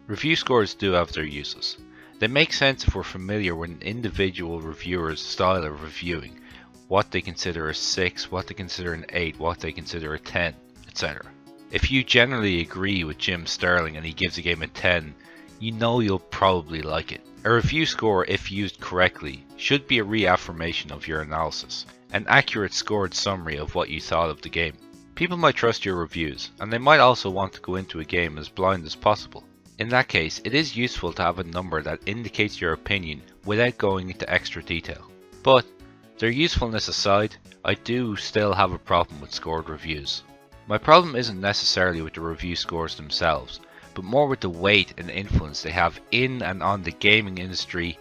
Review scores do have their uses. They make sense if we're familiar with an individual reviewer's style of reviewing, what they consider a 6, what they consider an 8, what they consider a 10, etc. If you generally agree with Jim Sterling and he gives a game a 10, you know you'll probably like it. A review score, if used correctly, should be a reaffirmation of your analysis, an accurate scored summary of what you thought of the game. People might trust your reviews, and they might also want to go into a game as blind as possible. In that case, it is useful to have a number that indicates your opinion without going into extra detail. But, their usefulness aside, I do still have a problem with scored reviews. My problem isn't necessarily with the review scores themselves, but more with the weight and influence they have in and on the gaming industry,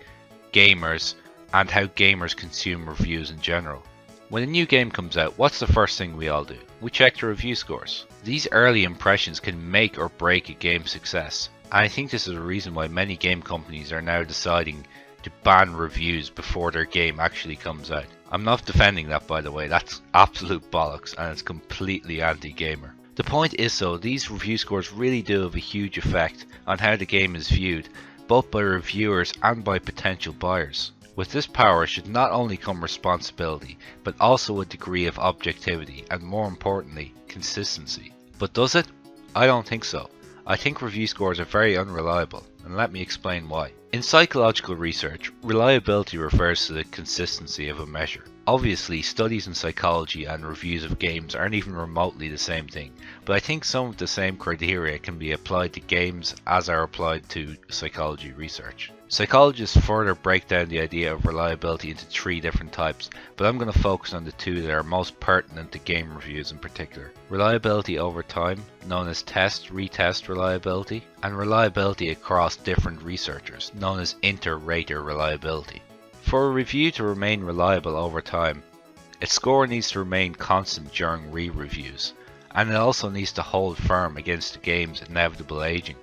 gamers, and how gamers consume reviews in general. When a new game comes out, what's the first thing we all do? We check the review scores. These early impressions can make or break a game's success, and I think this is a reason why many game companies are now deciding to ban reviews before their game actually comes out. I'm not defending that, by the way, that's absolute bollocks and it's completely anti-gamer. The point is though, these review scores really do have a huge effect on how the game is viewed, both by reviewers and by potential buyers. With this power should not only come responsibility, but also a degree of objectivity and, more importantly, consistency. But does it? I don't think so. I think review scores are very unreliable, and let me explain why. In psychological research, reliability refers to the consistency of a measure. Obviously, studies in psychology and reviews of games aren't even remotely the same thing, but I think some of the same criteria can be applied to games as are applied to psychology research. Psychologists further break down the idea of reliability into 3 different types, but I'm going to focus on the 2 that are most pertinent to game reviews in particular. Reliability over time, known as test-retest reliability, and reliability across different researchers, known as inter-rater reliability. For a review to remain reliable over time, its score needs to remain constant during re-reviews, and it also needs to hold firm against the game's inevitable aging.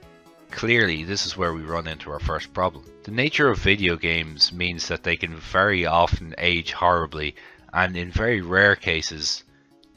Clearly, this is where we run into our first problem. The nature of video games means that they can very often age horribly, and in very rare cases,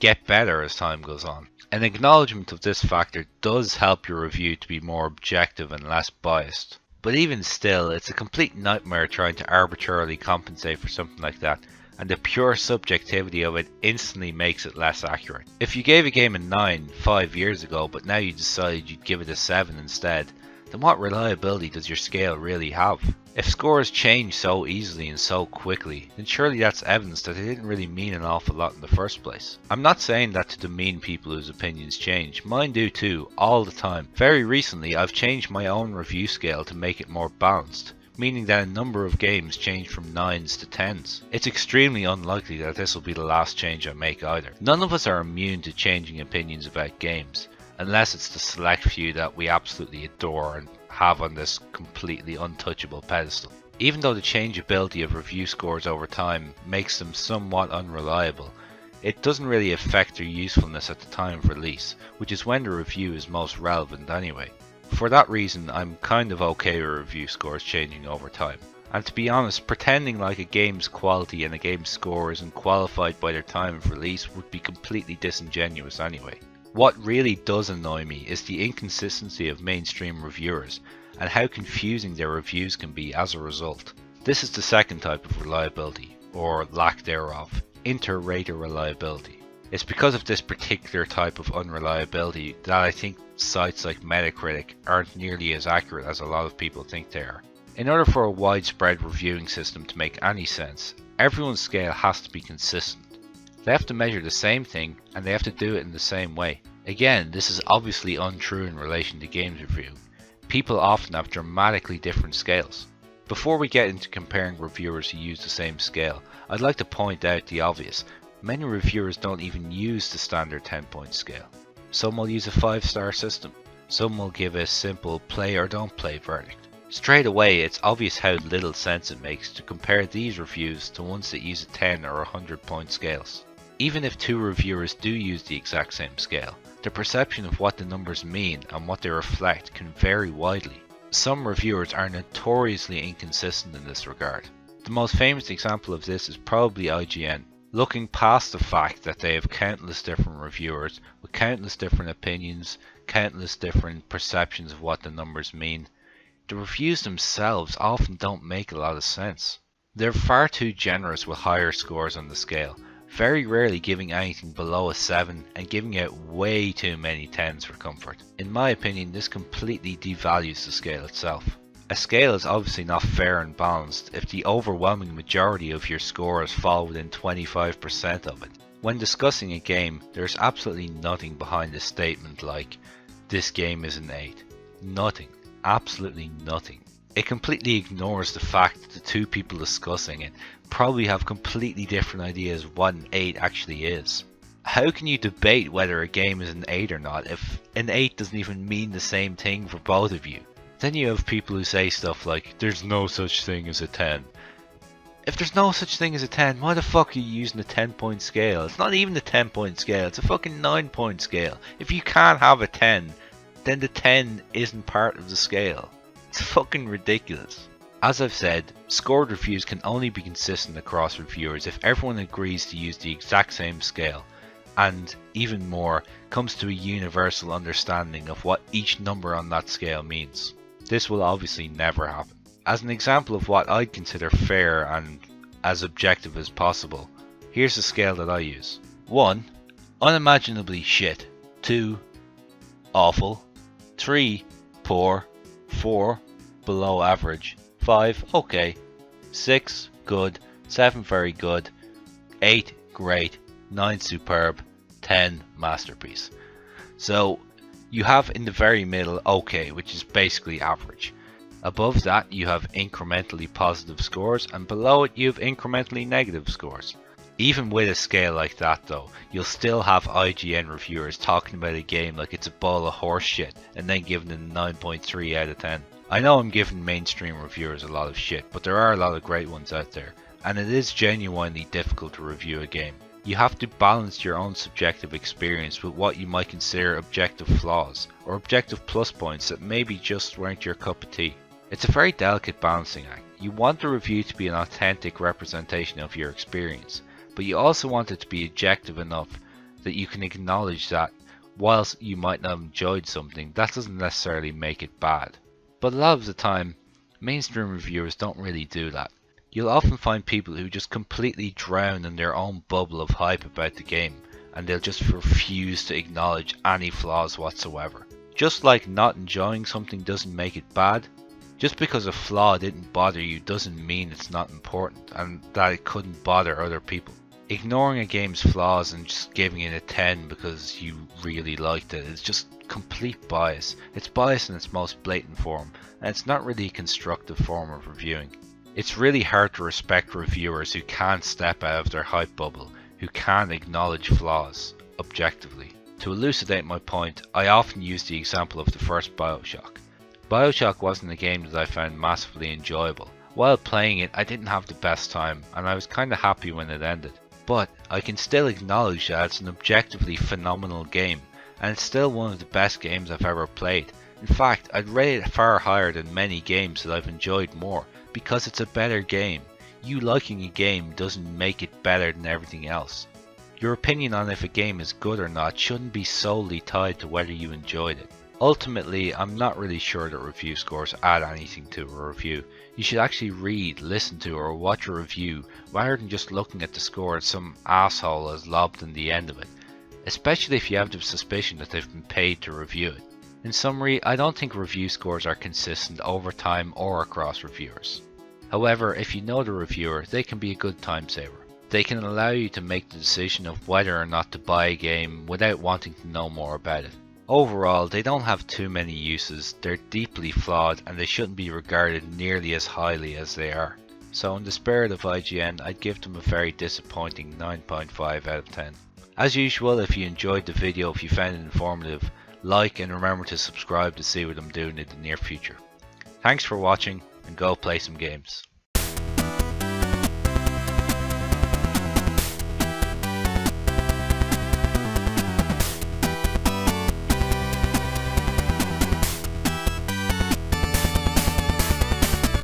get better as time goes on. An acknowledgement of this factor does help your review to be more objective and less biased. But even still, it's a complete nightmare trying to arbitrarily compensate for something like that, and the pure subjectivity of it instantly makes it less accurate. If you gave a game a 9 5 years ago, but now you decided you'd give it a 7 instead, then what reliability does your scale really have? If scores change so easily and so quickly, then surely that's evidence that they didn't really mean an awful lot in the first place. I'm not saying that to demean people whose opinions change, mine do too, all the time. Very recently I've changed my own review scale to make it more balanced, meaning that a number of games changed from 9s to 10s. It's extremely unlikely that this will be the last change I make either. None of us are immune to changing opinions about games, unless it's the select few that we absolutely adore and have on this completely untouchable pedestal. Even though the changeability of review scores over time makes them somewhat unreliable, it doesn't really affect their usefulness at the time of release, which is when the review is most relevant anyway. For that reason, I'm kind of okay with review scores changing over time. And to be honest, pretending like a game's quality and a game's score isn't qualified by their time of release would be completely disingenuous anyway. What really does annoy me is the inconsistency of mainstream reviewers and how confusing their reviews can be as a result. This is the second type of reliability, or lack thereof, inter-rater reliability. It's because of this particular type of unreliability that I think sites like Metacritic aren't nearly as accurate as a lot of people think they are. In order for a widespread reviewing system to make any sense, everyone's scale has to be consistent. They have to measure the same thing and they have to do it in the same way. Again, this is obviously untrue in relation to games review. People often have dramatically different scales. Before we get into comparing reviewers who use the same scale, I'd like to point out the obvious. Many reviewers don't even use the standard 10-point scale. Some will use a 5-star system. Some will give a simple play or don't play verdict. Straight away, it's obvious how little sense it makes to compare these reviews to ones that use a 10 or 100-point scales. Even if 2 reviewers do use the exact same scale, the perception of what the numbers mean and what they reflect can vary widely. Some reviewers are notoriously inconsistent in this regard. The most famous example of this is probably IGN. Looking past the fact that they have countless different reviewers with countless different opinions, countless different perceptions of what the numbers mean, the reviews themselves often don't make a lot of sense. They're far too generous with higher scores on the scale, very rarely giving anything below a 7 and giving out way too many 10s for comfort. In my opinion, this completely devalues the scale itself. A scale is obviously not fair and balanced if the overwhelming majority of your scores fall within 25% of it. When discussing a game, there's absolutely nothing behind a statement like, "This game is an 8. Nothing. Absolutely nothing. It completely ignores the fact that the two people discussing it probably have completely different ideas what an 8 actually is. How can you debate whether a game is an 8 or not if an 8 doesn't even mean the same thing for both of you? Then you have people who say stuff like, "There's no such thing as a 10. If there's no such thing as a 10, why the fuck are you using a 10-point scale? It's not even a 10-point scale, it's a fucking 9-point scale. If you can't have a 10, then the 10 isn't part of the scale. It's fucking ridiculous." As I've said, scored reviews can only be consistent across reviewers if everyone agrees to use the exact same scale, and even more, comes to a universal understanding of what each number on that scale means. This will obviously never happen. As an example of what I'd consider fair and as objective as possible, here's the scale that I use. 1. Unimaginably shit. 2. Awful. 3. Poor. 4. Below average. 5. Okay. 6. Good. 7. Very good. 8. Great. 9. Superb. 10. Masterpiece. So you have in the very middle okay, which is basically average. Above that you have incrementally positive scores, and below it you have incrementally negative scores. Even with a scale like that though, you'll still have IGN reviewers talking about a game like it's a ball of horse shit and then giving it a 9.3 out of 10. I know I'm giving mainstream reviewers a lot of shit, but there are a lot of great ones out there, and it is genuinely difficult to review a game. You have to balance your own subjective experience with what you might consider objective flaws, or objective plus points that maybe just weren't your cup of tea. It's a very delicate balancing act. You want the review to be an authentic representation of your experience, but you also want it to be objective enough that you can acknowledge that whilst you might not have enjoyed something, that doesn't necessarily make it bad. But a lot of the time, mainstream reviewers don't really do that. You'll often find people who just completely drown in their own bubble of hype about the game, and they'll just refuse to acknowledge any flaws whatsoever. Just like not enjoying something doesn't make it bad, just because a flaw didn't bother you doesn't mean it's not important and that it couldn't bother other people. Ignoring a game's flaws and just giving it a 10 because you really liked it is just complete bias. It's bias in its most blatant form, and it's not really a constructive form of reviewing. It's really hard to respect reviewers who can't step out of their hype bubble, who can't acknowledge flaws objectively. To elucidate my point, I often use the example of the first BioShock. BioShock wasn't a game that I found massively enjoyable. While playing it, I didn't have the best time, and I was kinda happy when it ended. But I can still acknowledge that it's an objectively phenomenal game, and it's still one of the best games I've ever played. In fact, I'd rate it far higher than many games that I've enjoyed more, because it's a better game. You liking a game doesn't make it better than everything else. Your opinion on if a game is good or not shouldn't be solely tied to whether you enjoyed it. Ultimately, I'm not really sure that review scores add anything to a review. You should actually read, listen to, or watch a review rather than just looking at the score that some asshole has lobbed in the end of it, especially if you have the suspicion that they've been paid to review it. In summary, I don't think review scores are consistent over time or across reviewers. However, if you know the reviewer, they can be a good time saver. They can allow you to make the decision of whether or not to buy a game without wanting to know more about it. Overall, they don't have too many uses, they're deeply flawed, and they shouldn't be regarded nearly as highly as they are. So in the spirit of IGN, I'd give them a very disappointing 9.5 out of 10. As usual, if you enjoyed the video, if you found it informative, like and remember to subscribe to see what I'm doing in the near future. Thanks for watching, and go play some games.